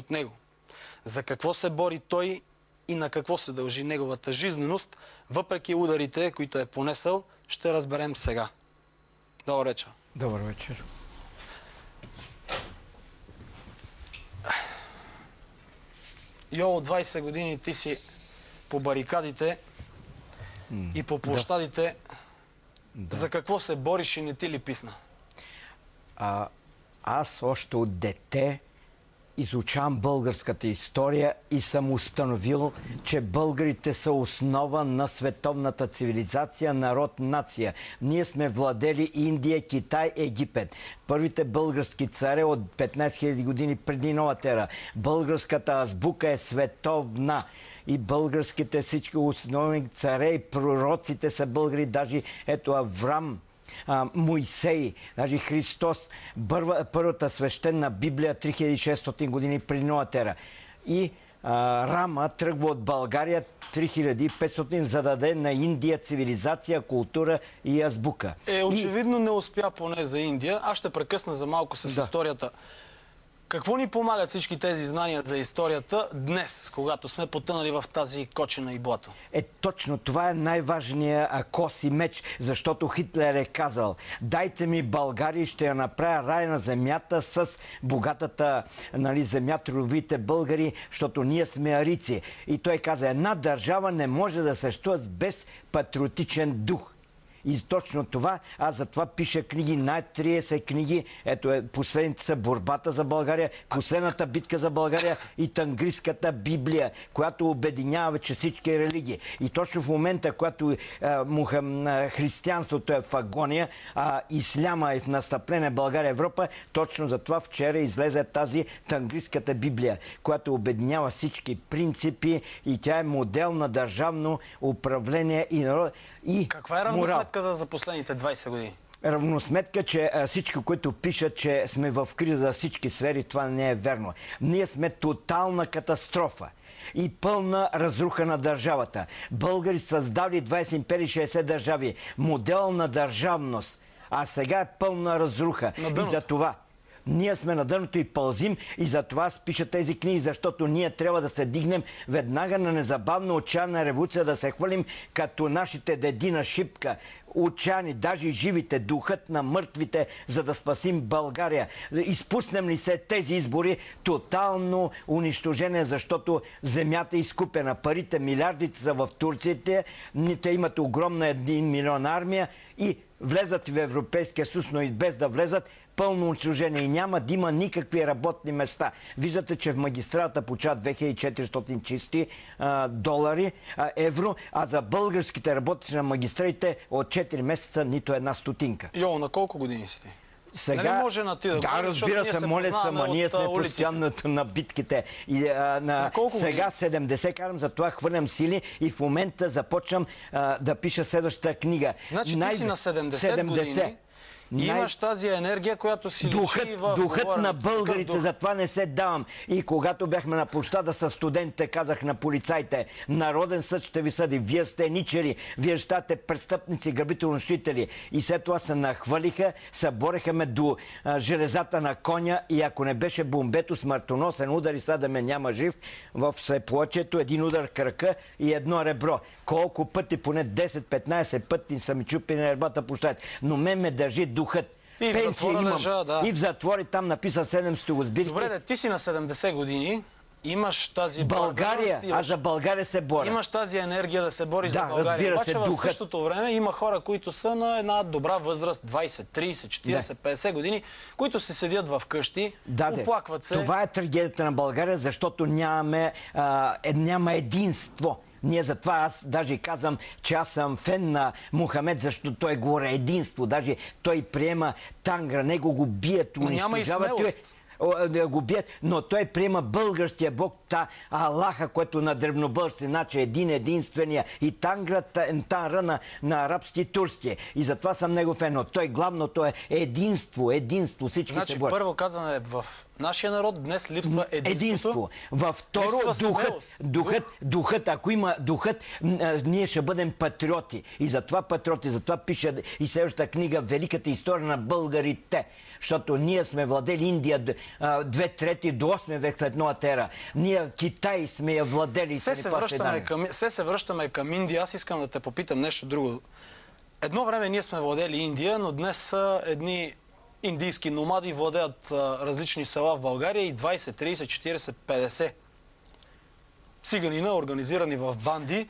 от него. За какво се бори той и на какво се дължи неговата жизненост, въпреки ударите, които е понесъл, ще разберем сега. Добър вечер. Добър вечер. Йо, от 20 години ти си по барикадите и по площадите. Да. За какво се бориш и не ти ли писна? Аз още от дете изучавам българската история и съм установил, че българите са основа на световната цивилизация, народ, нация. Ние сме владели Индия, Китай, Египет. Първите български царе от 15 000 години преди новата ера. Българската азбука е световна. И българските всички основни царе и пророците са българи. Даже ето Аврам, Моисей, даже Христос, първата свещена Библия 3600 години преди новата ера. И Рама тръгва от България 3500, за да даде на Индия цивилизация, култура и азбука. Очевидно не успя поне за Индия. Аз ще прекъсна за малко с историята. Какво ни помагат всички тези знания за историята днес, когато сме потънали в тази кочина и блато? Точно това е най-важният кос и меч, защото Хитлер е казал: дайте ми България, ще я направя рай на земята с богатата земя, трудовите българи, защото ние сме арици. И той каза: една държава не може да съществува без патриотичен дух. И точно това, аз затова пиша книги, над 30 книги. Ето, последните са Борбата за България, Последната битка за България и Тангрийската Библия, която обединява вече всички религии. И точно в момента, когато християнството е в агония, а исляма е в настъпление България, Европа, точно затова вчера излезе тази Тангрийската Библия, която обединява всички принципи и тя е модел на държавно управление и народ. Каква е равносметката за последните 20 години? Равносметка, че всички, които пишат, че сме в криза за всички сфери, това не е верно. Ние сме тотална катастрофа и пълна разруха на държавата. Българи създали 20 империи, 60 държави. Модел на държавност. А сега е пълна разруха. И за това ние сме на дъното и пълзим, и затова аз пиша тези книги, защото ние трябва да се дигнем веднага на незабавна отчаяна революция, да се хвалим като нашите деди на Шипка. Отчаяни, даже и живите, духът на мъртвите, за да спасим България. Изпуснем ли се тези избори, тотално унищожение, защото земята е изкупена. Парите, милиардите са в Турците, те имат огромна 1 милион армия и влезат в Европейския съюз, но и без да влезат, пълно унищожение и няма да има никакви работни места. Виждате, че в магистралата получават 2400 чисти евро, а за българските работници на магистралите от 4 месеца нито една стотинка. Йо, на колко години си ти? Сега... Нали може на ти да говориш, разбира се, моля се, ние сме постоянно на битките. Сега 70 карам, затова хвърлям сили и в момента започвам да пиша следващата книга. Значи ти си на 70 години. Имаш тази енергия, която си личи в духът на българите, затова не се давам. И когато бяхме на площада с студентите, казах на полицайите: Народен съд ще ви съди, вие сте ничери, вие щате престъпници, грабителносители. И след това се нахвалиха, събореха ме до железата на коня и ако не беше бомбето, смъртоносен удар и сега да ме няма жив, в слепоочието, един удар кръка и едно ребро. Колко пъти, поне 10-15 пъти са ми чупени на ребата площад. Но ме държи духът. И в затвора лежа, да. И в затвори там написа 700 го сбирки. Добре, ти си на 70 години, имаш тази България, а за България се боря. Имаш тази енергия да се бори за България. Обаче в същото време има хора, които са на една добра възраст, 20, 30, 40, 50 години, които се седят в къщи, оплакват се. Това е трагедията на България, защото няма единство. Ние затова аз даже казвам, че аз съм фен на Мохамед, защото той говори единство. Даже той приема Тангра, него го бият, унищожават. Го бият, но той приема българския бог, Аллаха, който на древнобължци, значи единствения, и Тангра, на арабски и турски. И затова съм него фен, но той главното е единство, всички се борят. Значи първо казваме нашия народ днес липсва единство. Във второ, духът, ако има духът, ние ще бъдем патриоти. И затова патриоти, затова пиша и следващата книга Великата история на българите. Защото ние сме владели Индия 2/3 до 8 век след новата ера. Ние Китай сме я владели. Все се връщаме към Индия. Аз искам да те попитам нещо друго. Едно време ние сме владели Индия, но днес едни индийски номади владеят различни села в България и 20, 30, 40, 50 циганина, организирани в банди,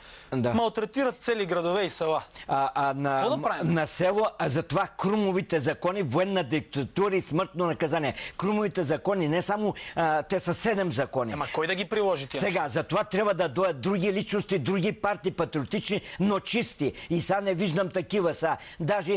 малтретират цели градове и села. Какво да правим? На село, затова Крумовите закони, военна диктатура и смъртно наказание. Крумовите закони, не само, те са 7 закони. Ама кой да ги приложи тя? Сега, затова трябва да дойдат други личности, други партии, патриотични, но чисти. И сега не виждам такива са. Даже